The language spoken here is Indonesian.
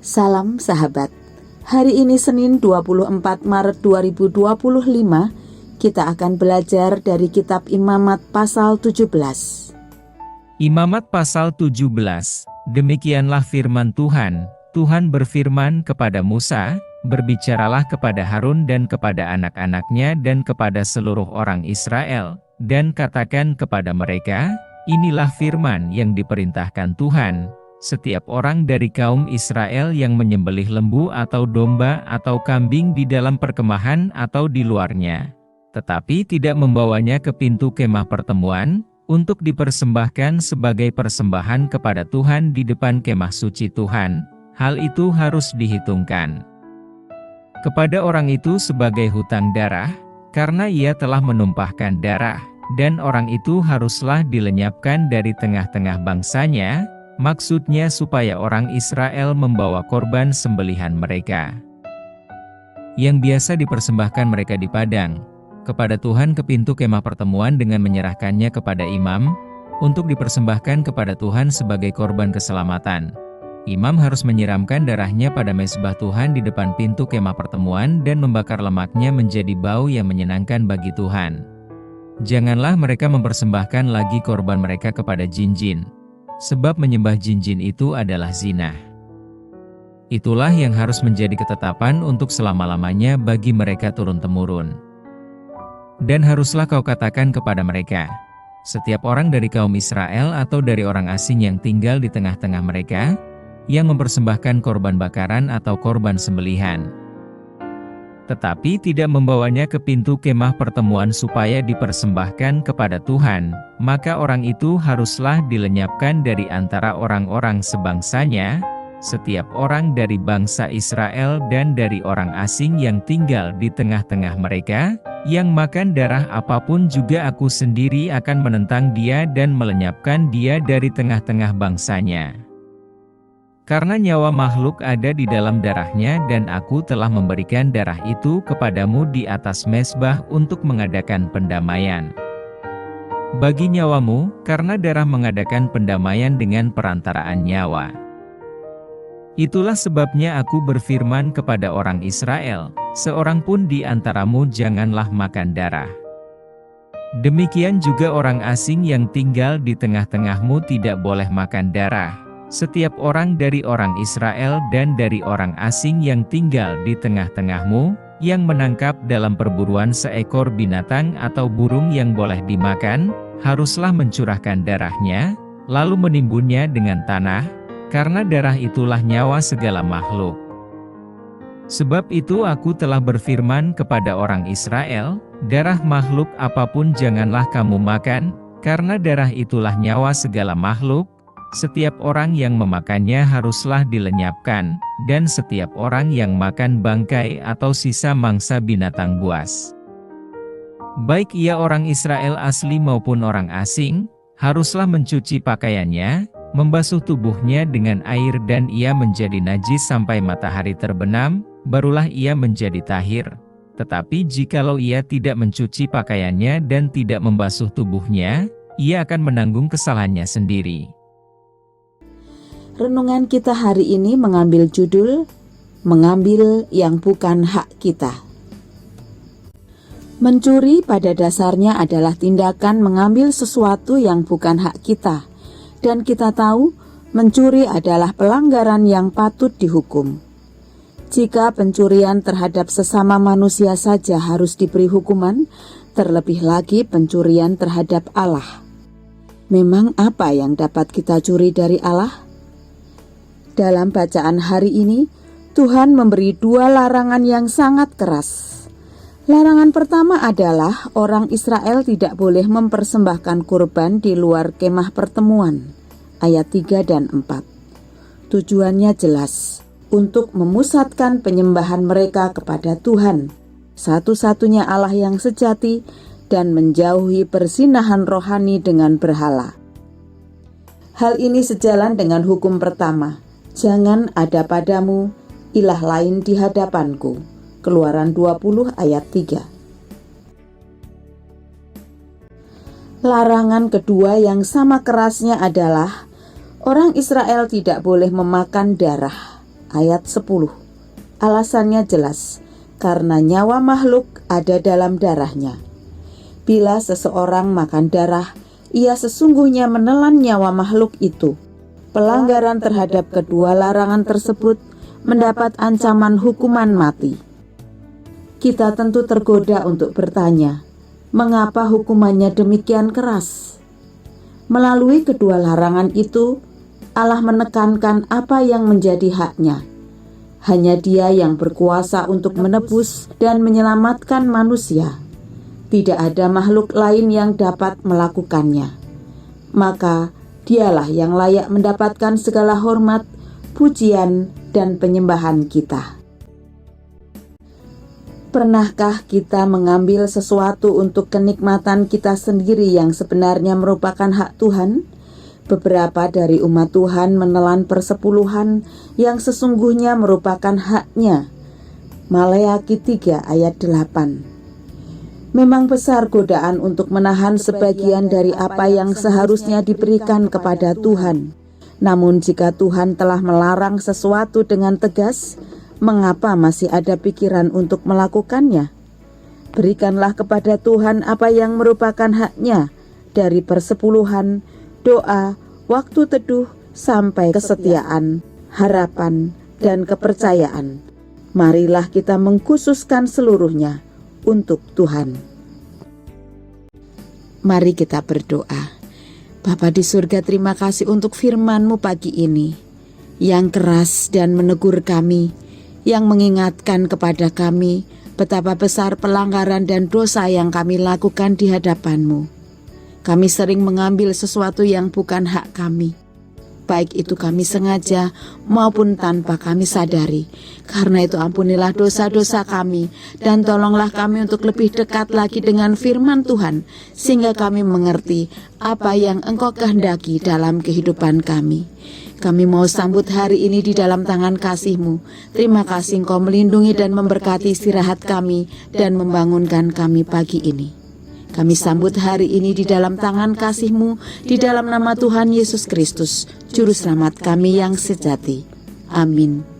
Salam sahabat. Hari ini Senin 24 Maret 2025, kita akan belajar dari kitab Imamat pasal 17. Imamat pasal 17. Demikianlah firman Tuhan. Tuhan berfirman kepada Musa, "Berbicaralah kepada Harun dan kepada anak-anaknya dan kepada seluruh orang Israel, dan katakan kepada mereka, inilah firman yang diperintahkan Tuhan. Setiap orang dari kaum Israel yang menyembelih lembu atau domba atau kambing di dalam perkemahan atau di luarnya, tetapi tidak membawanya ke pintu kemah pertemuan, untuk dipersembahkan sebagai persembahan kepada Tuhan di depan kemah suci Tuhan, hal itu harus dihitungkan kepada orang itu sebagai hutang darah, karena ia telah menumpahkan darah, dan orang itu haruslah dilenyapkan dari tengah-tengah bangsanya, maksudnya supaya orang Israel membawa korban sembelihan mereka, yang biasa dipersembahkan mereka di padang, kepada Tuhan ke pintu kemah pertemuan dengan menyerahkannya kepada imam, untuk dipersembahkan kepada Tuhan sebagai korban keselamatan. Imam harus menyiramkan darahnya pada mezbah Tuhan di depan pintu kemah pertemuan dan membakar lemaknya menjadi bau yang menyenangkan bagi Tuhan. Janganlah mereka mempersembahkan lagi korban mereka kepada jin-jin, sebab menyembah jin-jin itu adalah zina. Itulah yang harus menjadi ketetapan untuk selama-lamanya bagi mereka turun-temurun. Dan haruslah kau katakan kepada mereka, setiap orang dari kaum Israel atau dari orang asing yang tinggal di tengah-tengah mereka, yang mempersembahkan korban bakaran atau korban sembelihan, tetapi tidak membawanya ke pintu kemah pertemuan supaya dipersembahkan kepada Tuhan, maka orang itu haruslah dilenyapkan dari antara orang-orang sebangsanya, setiap orang dari bangsa Israel dan dari orang asing yang tinggal di tengah-tengah mereka, yang makan darah apapun juga aku sendiri akan menentang dia dan melenyapkan dia dari tengah-tengah bangsanya. Karena nyawa makhluk ada di dalam darahnya dan aku telah memberikan darah itu kepadamu di atas mezbah untuk mengadakan pendamaian bagi nyawamu, karena darah mengadakan pendamaian dengan perantaraan nyawa. Itulah sebabnya aku berfirman kepada orang Israel, seorang pun di antaramu janganlah makan darah. Demikian juga orang asing yang tinggal di tengah-tengahmu tidak boleh makan darah. Setiap orang dari orang Israel dan dari orang asing yang tinggal di tengah-tengahmu, yang menangkap dalam perburuan seekor binatang atau burung yang boleh dimakan, haruslah mencurahkan darahnya, lalu menimbunnya dengan tanah, karena darah itulah nyawa segala makhluk. Sebab itu aku telah berfirman kepada orang Israel, darah makhluk apapun janganlah kamu makan, karena darah itulah nyawa segala makhluk. Setiap orang yang memakannya haruslah dilenyapkan, dan setiap orang yang makan bangkai atau sisa mangsa binatang buas, baik ia orang Israel asli maupun orang asing, haruslah mencuci pakaiannya, membasuh tubuhnya dengan air dan ia menjadi najis sampai matahari terbenam, barulah ia menjadi tahir. Tetapi jikalau ia tidak mencuci pakaiannya dan tidak membasuh tubuhnya, ia akan menanggung kesalahannya sendiri. Renungan kita hari ini mengambil judul, mengambil yang bukan hak kita. Mencuri pada dasarnya adalah tindakan mengambil sesuatu yang bukan hak kita. Dan kita tahu, mencuri adalah pelanggaran yang patut dihukum. Jika pencurian terhadap sesama manusia saja harus diberi hukuman, terlebih lagi pencurian terhadap Allah. Memang apa yang dapat kita curi dari Allah? Dalam bacaan hari ini, Tuhan memberi dua larangan yang sangat keras. Larangan pertama adalah orang Israel tidak boleh mempersembahkan kurban di luar kemah pertemuan, ayat 3 dan 4. Tujuannya jelas, untuk memusatkan penyembahan mereka kepada Tuhan, satu-satunya Allah yang sejati, dan menjauhi persinahan rohani dengan berhala. Hal ini sejalan dengan hukum pertama, jangan ada padamu ilah lain di hadapanku. Keluaran 20 ayat 3. Larangan kedua yang sama kerasnya adalah orang Israel tidak boleh memakan darah. ayat 10. Alasannya jelas, karena nyawa makhluk ada dalam darahnya. Bila seseorang makan darah, ia sesungguhnya menelan nyawa makhluk itu. Pelanggaran terhadap kedua larangan tersebut mendapat ancaman hukuman mati. Kita tentu tergoda untuk bertanya, mengapa hukumannya demikian keras? Melalui kedua larangan itu, Allah menekankan apa yang menjadi haknya. Hanya Dia yang berkuasa untuk menebus dan menyelamatkan manusia. Tidak ada makhluk lain yang dapat melakukannya. Maka Dialah yang layak mendapatkan segala hormat, pujian, dan penyembahan kita. Pernahkah kita mengambil sesuatu untuk kenikmatan kita sendiri yang sebenarnya merupakan hak Tuhan? Beberapa dari umat Tuhan menelan persepuluhan yang sesungguhnya merupakan haknya. Maleakhi 3 ayat 8. Memang besar godaan untuk menahan sebagian dari apa yang seharusnya diberikan kepada Tuhan. Namun jika Tuhan telah melarang sesuatu dengan tegas, mengapa masih ada pikiran untuk melakukannya? Berikanlah kepada Tuhan apa yang merupakan haknya, dari persepuluhan, doa, waktu teduh, sampai kesetiaan, harapan, dan kepercayaan. Marilah kita mengkhususkan seluruhnya untuk Tuhan. Mari kita berdoa. Bapa di surga, terima kasih untuk firman-Mu pagi ini, yang keras dan menegur kami, yang mengingatkan kepada kami betapa besar pelanggaran dan dosa yang kami lakukan di hadapan-Mu. Kami sering mengambil sesuatu yang bukan hak kami, baik itu kami sengaja maupun tanpa kami sadari. Karena itu ampunilah dosa-dosa kami, dan tolonglah kami untuk lebih dekat lagi dengan firman Tuhan, sehingga kami mengerti apa yang Engkau kehendaki dalam kehidupan kami. Kami mau sambut hari ini di dalam tangan kasih-Mu. Terima kasih Engkau melindungi dan memberkati istirahat kami dan membangunkan kami pagi ini. Kami sambut hari ini di dalam tangan kasih-Mu, di dalam nama Tuhan Yesus Kristus, Juru Selamat kami yang sejati. Amin.